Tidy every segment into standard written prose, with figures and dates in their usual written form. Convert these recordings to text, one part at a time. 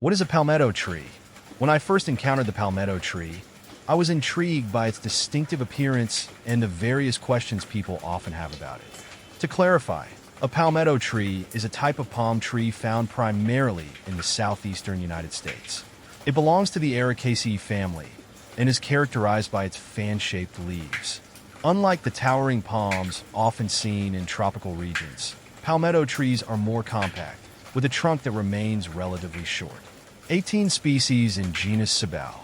What is a palmetto tree? When I first encountered the palmetto tree, I was intrigued by its distinctive appearance and the various questions people often have about it. To clarify, a palmetto tree is a type of palm tree found primarily in the southeastern United States. It belongs to the Ericaceae family and is characterized by its fan-shaped leaves. Unlike the towering palms often seen in tropical regions, palmetto trees are more compact, with a trunk that remains relatively short. 18 species in genus Cibao.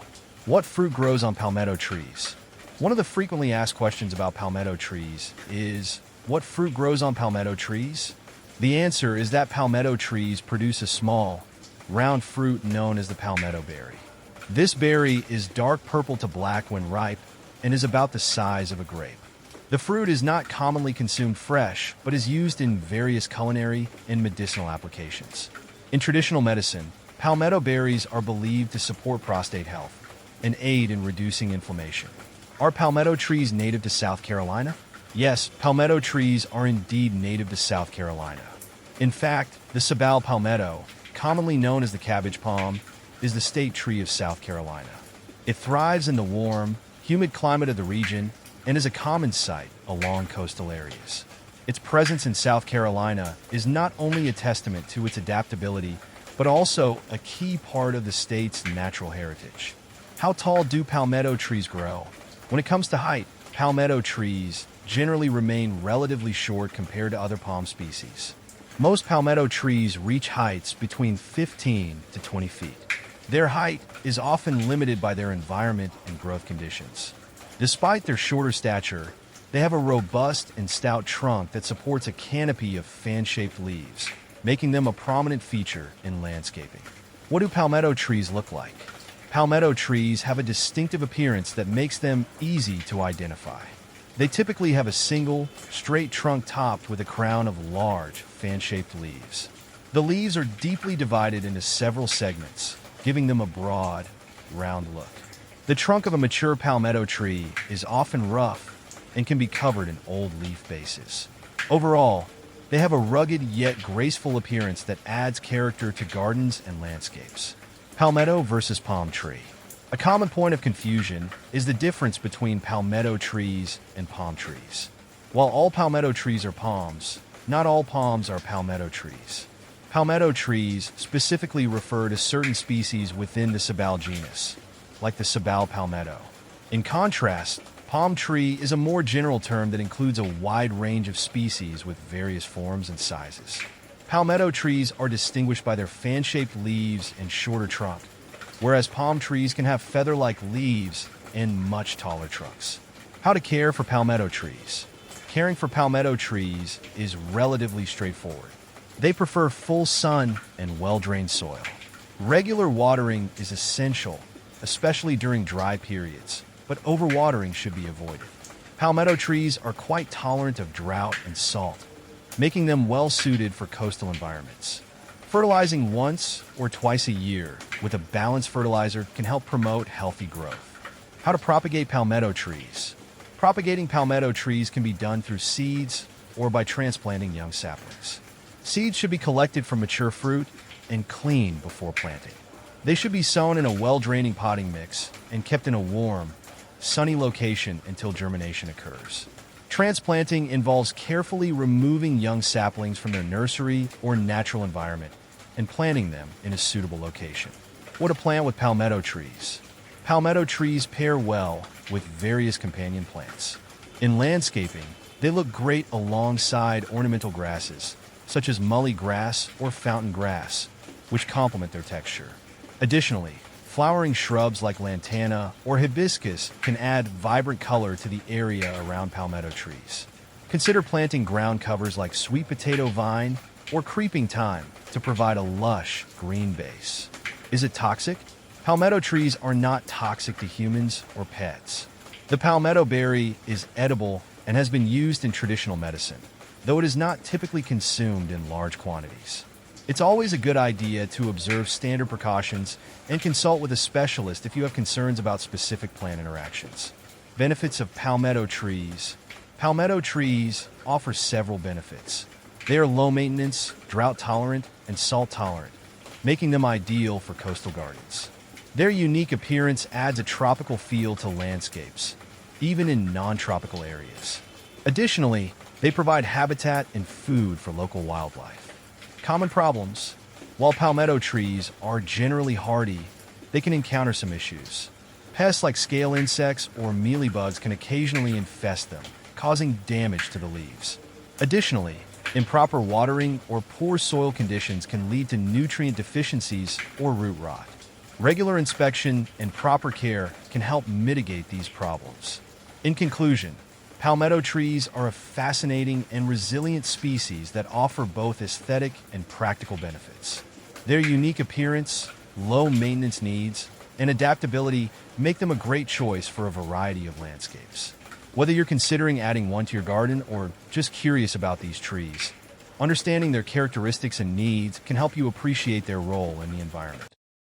What fruit grows on palmetto trees? One of the frequently asked questions about palmetto trees is, what fruit grows on palmetto trees? The answer is that palmetto trees produce a small, round fruit known as the palmetto berry. This berry is dark purple to black when ripe and is about the size of a grape. The fruit is not commonly consumed fresh, but is used in various culinary and medicinal applications. In traditional medicine, palmetto berries are believed to support prostate health and aid in reducing inflammation. Are palmetto trees native to South Carolina? Yes, palmetto trees are indeed native to South Carolina. In fact, the Cibao palmetto, commonly known as the cabbage palm, is the state tree of South Carolina. It thrives in the warm, humid climate of the region and is a common sight along coastal areas. Its presence in South Carolina is not only a testament to its adaptability, but also a key part of the state's natural heritage. How tall do palmetto trees grow? When it comes to height, palmetto trees generally remain relatively short compared to other palm species. Most palmetto trees reach heights between 15 to 20 feet. Their height is often limited by their environment and growth conditions. Despite their shorter stature, they have a robust and stout trunk that supports a canopy of fan-shaped leaves, making them a prominent feature in landscaping. What do palmetto trees look like? Palmetto trees have a distinctive appearance that makes them easy to identify. They typically have a single, straight trunk topped with a crown of large, fan-shaped leaves. The leaves are deeply divided into several segments, giving them a broad, round look. The trunk of a mature palmetto tree is often rough and can be covered in old leaf bases. Overall, they have a rugged yet graceful appearance that adds character to gardens and landscapes. Palmetto versus palm tree. A common point of confusion is the difference between palmetto trees and palm trees. While all palmetto trees are palms, not all palms are palmetto trees. Palmetto trees specifically refer to certain species within the Cibao genus, like the Cibao palmetto. In contrast, palm tree is a more general term that includes a wide range of species with various forms and sizes. Palmetto trees are distinguished by their fan-shaped leaves and shorter trunk, whereas palm trees can have feather-like leaves and much taller trunks. How to care for palmetto trees. Caring for palmetto trees is relatively straightforward. They prefer full sun and well-drained soil. Regular watering is essential, especially during dry periods, but overwatering should be avoided. Palmetto trees are quite tolerant of drought and salt, making them well-suited for coastal environments. Fertilizing once or twice a year with a balanced fertilizer can help promote healthy growth. How to propagate palmetto trees. Propagating palmetto trees can be done through seeds or by transplanting young saplings. Seeds should be collected from mature fruit and cleaned before planting. They should be sown in a well-draining potting mix and kept in a warm, sunny location until germination occurs. Transplanting involves carefully removing young saplings from their nursery or natural environment and planting them in a suitable location. What to plant with palmetto trees. Palmetto trees pair well with various companion plants. In landscaping, they look great alongside ornamental grasses, such as mully grass or fountain grass, which complement their texture. Additionally, flowering shrubs like lantana or hibiscus can add vibrant color to the area around palmetto trees. Consider planting ground covers like sweet potato vine or creeping thyme to provide a lush green base. Is it toxic? Palmetto trees are not toxic to humans or pets. The palmetto berry is edible and has been used in traditional medicine, though it is not typically consumed in large quantities. It's always a good idea to observe standard precautions and consult with a specialist if you have concerns about specific plant interactions. Benefits of palmetto trees. Palmetto trees offer several benefits. They are low maintenance, drought tolerant, and salt tolerant, making them ideal for coastal gardens. Their unique appearance adds a tropical feel to landscapes, even in non-tropical areas. Additionally, they provide habitat and food for local wildlife. Common problems. While palmetto trees are generally hardy, they can encounter some issues. Pests like scale insects or mealybugs can occasionally infest them, causing damage to the leaves. Additionally, improper watering or poor soil conditions can lead to nutrient deficiencies or root rot. Regular inspection and proper care can help mitigate these problems. In conclusion, palmetto trees are a fascinating and resilient species that offer both aesthetic and practical benefits. Their unique appearance, low maintenance needs, and adaptability make them a great choice for a variety of landscapes. Whether you're considering adding one to your garden or just curious about these trees, understanding their characteristics and needs can help you appreciate their role in the environment.